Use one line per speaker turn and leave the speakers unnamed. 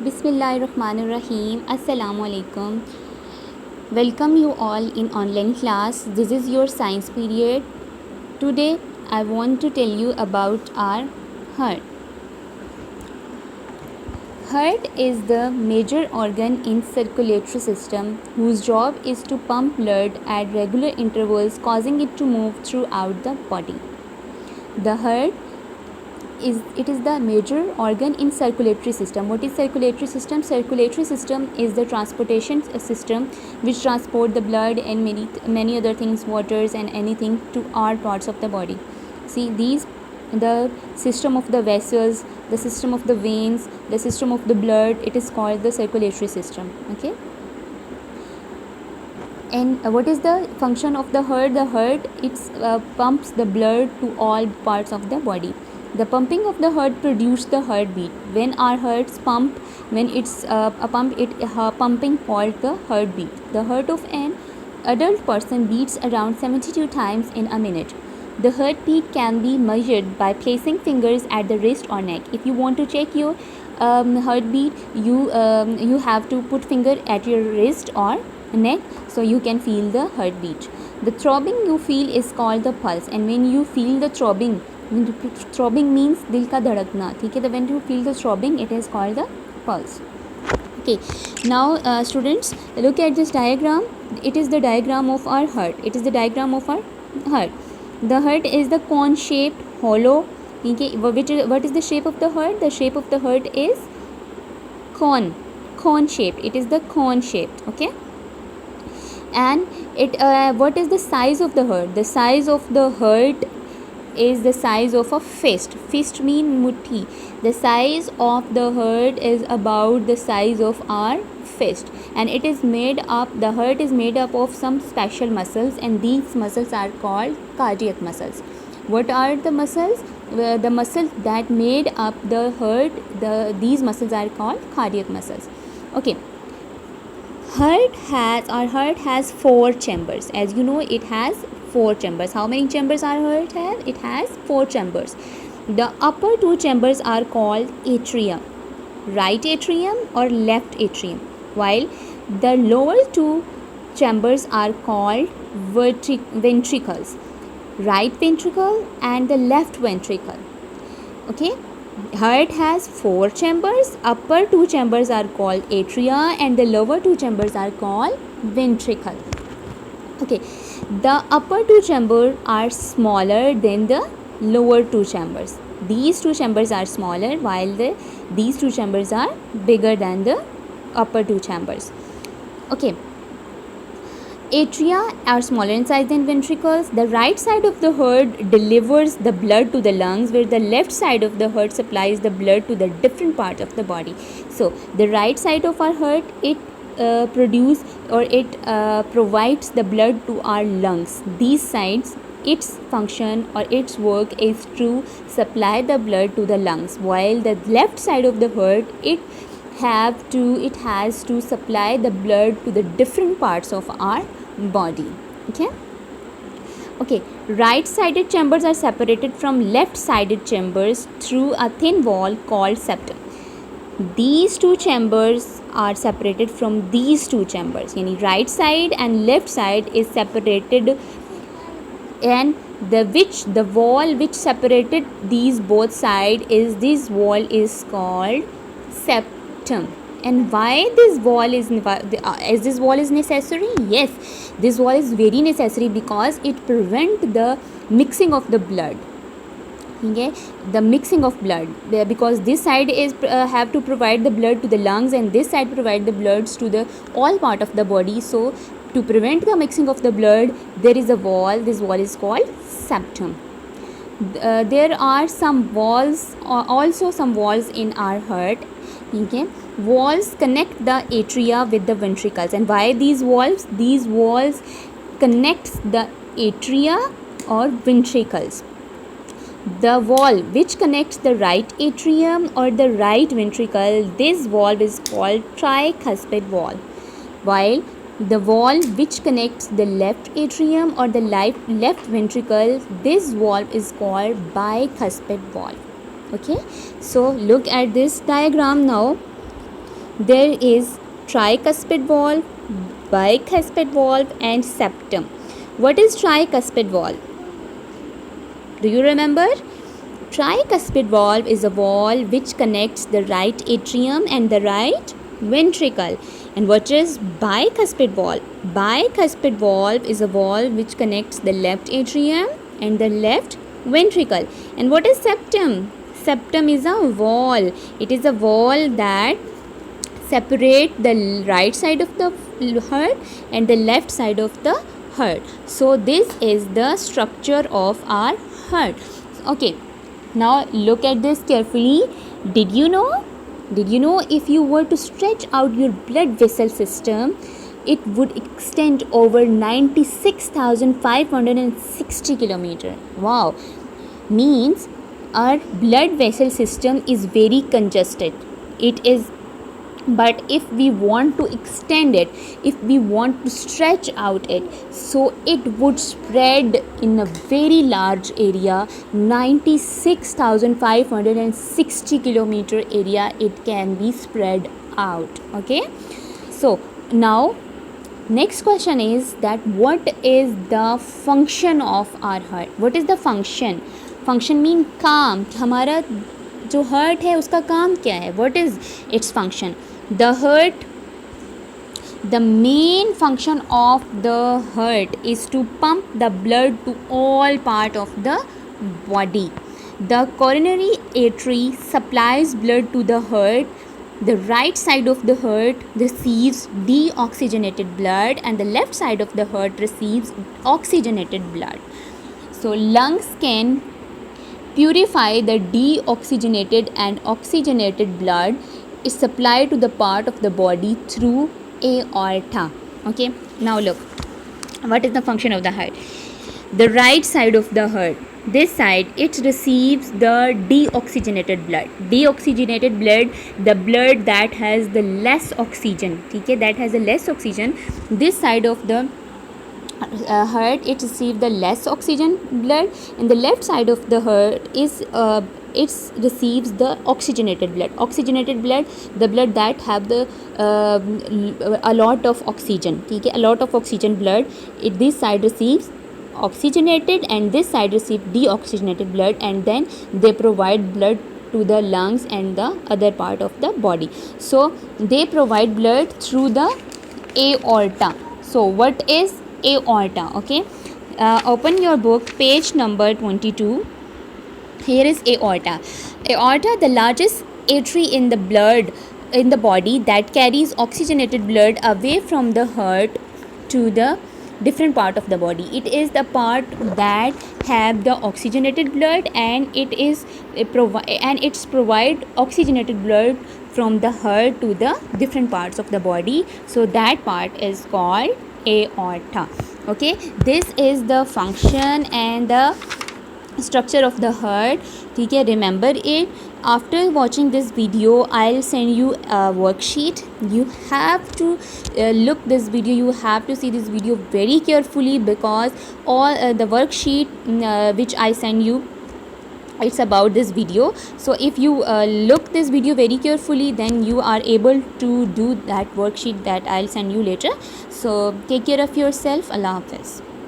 Bismillahirrahmanirrahim. Assalamu alaikum. Welcome you all in online class. This is your science period. Today I want to tell you about our heart. Heart is the major organ in circulatory system whose job is to pump blood at regular intervals, causing it to move throughout the body. The heart is the major organ in circulatory system. What is circulatory system? Circulatory system is the transportation system which transport the blood and many other things, waters and anything to all parts of the body. See, these the system of the vessels, the system of the veins, the system of the blood, it is called the circulatory system. Okay. And what is the function of the heart? The heart, it pumps the blood to all parts of the body. The pumping of the heart produces the heartbeat. When our hearts pump, when it's pumping called the heartbeat. The heart of an adult person beats around 72 times in a minute. The heartbeat can be measured by placing fingers at the wrist or neck. If you want to check your heartbeat, you have to put finger at your wrist or neck so you can feel the heartbeat. The throbbing you feel is called the pulse, and when you feel the throbbing means दिल का धड़कना, ठीक है. When you feel the throbbing, it is called the pulse. Okay, now students, look at this diagram. It is the diagram of our heart. It is the diagram of our heart. The heart is the cone shaped hollow. Okay, what is the shape of the heart? The shape of the heart is cone shaped. It is the cone shaped. Okay. And it what is the size of the heart? The size of the heart is the size of a fist. Fist mean muthi. The size of the heart is about the size of our fist, and it is made up, the heart is made up of some special muscles, and these muscles are called cardiac muscles. What are the muscles? The muscles that made up the heart, these muscles are called cardiac muscles. Okay. Our heart has 4 chambers. As you know, it has 4 chambers. How many chambers our heart has? It has 4 chambers. The upper 2 chambers are called atria, right atrium or left atrium, while the lower 2 chambers are called ventricles, right ventricle and the left ventricle. Okay. Heart has 4 chambers. Upper 2 chambers are called atria and the lower 2 chambers are called ventricle. Okay. The upper 2 chambers are smaller than the lower 2 chambers. These 2 chambers are smaller while these 2 chambers are bigger than the upper 2 chambers. Okay. Atria are smaller in size than ventricles. The right side of the heart delivers the blood to the lungs, where the left side of the heart supplies the blood to the different parts of the body. So the right side of our heart, it provides the blood to our lungs. These sides, its function or its work is to supply the blood to the lungs, while the left side of the heart, it has to supply the blood to the different parts of our body. Okay. Right sided chambers are separated from left sided chambers through a thin wall called septum. These 2 chambers are separated from these 2 chambers. Yani right side and left side is separated, and the wall which separated these both sides this wall is called septum. And why this wall is necessary? Yes, this wall is very necessary because it prevents the mixing of the blood. Okay, the mixing of blood, because this side is have to provide the blood to the lungs, and this side provide the bloods to the all part of the body. So to prevent the mixing of the blood, there is a wall. This wall is called septum. There are some walls, also some walls in our heart. Okay, walls connect the atria with the ventricles. And why these walls? These walls connects the atria or ventricles. The wall which connects the right atrium or the right ventricle, this wall is called tricuspid wall, while the wall which connects the left atrium or the left ventricle, this wall is called bicuspid wall. Okay, so look at this diagram now. there is tricuspid valve, bicuspid valve, and septum. What is tricuspid valve? Do you remember? Tricuspid valve is a valve which connects the right atrium and the right ventricle. And what is bicuspid valve? Bicuspid valve is a valve which connects the left atrium and the left ventricle. And what is septum? Septum is a wall. It is a wall that separate the right side of the heart and the left side of the heart. So this is the structure of our heart. Okay, now look at this carefully. Did you know if you were to stretch out your blood vessel system, it would extend over 96,560 kilometers. Wow, means our blood vessel system is very congested. It is, but if we want to extend it, if we want to stretch out it, so it would spread in a very large area, 96,560 kilometer area it can be spread out. Okay, so now next question is that what is the function of our heart? What is the function? Function mean काम. हमारा जो heart है उसका काम क्या है? What is its function? The heart, the main function of the heart is to pump the blood to all part of the body. The coronary artery supplies blood to the heart. The right side of the heart receives deoxygenated blood and the left side of the heart receives oxygenated blood. So lungs can purify the deoxygenated and oxygenated blood is supplied to the part of the body through aorta. Okay, now look, what is the function of the heart? The right side of the heart, this side, it receives the deoxygenated blood. Deoxygenated blood, the blood that has the less oxygen, okay, that has a less oxygen. This side of the heart, it receives the less oxygen blood, and the left side of the heart is it receives the oxygenated blood. Oxygenated blood, the blood that have the a lot of oxygen, okay, a lot of oxygen blood. This side receives oxygenated and this side receives deoxygenated blood, and then they provide blood to the lungs and the other part of the body. So they provide blood through the aorta. So what is aorta? Okay, open your book, page number 22. Here is aorta. Aorta, the largest artery in the body that carries oxygenated blood away from the heart to the different part of the body. It is the part that have the oxygenated blood, and it's provide oxygenated blood from the heart to the different parts of the body. So that part is called aorta. Okay, this is the function and the structure of the heart. Okay, remember it. After watching this video, I'll send you a worksheet. You have to look this video, you have to see this video very carefully, because all the worksheet which I send you, it's about this video. So if you look this video very carefully, then you are able to do that worksheet that I'll send you later. So take care of yourself. Allah Hafiz.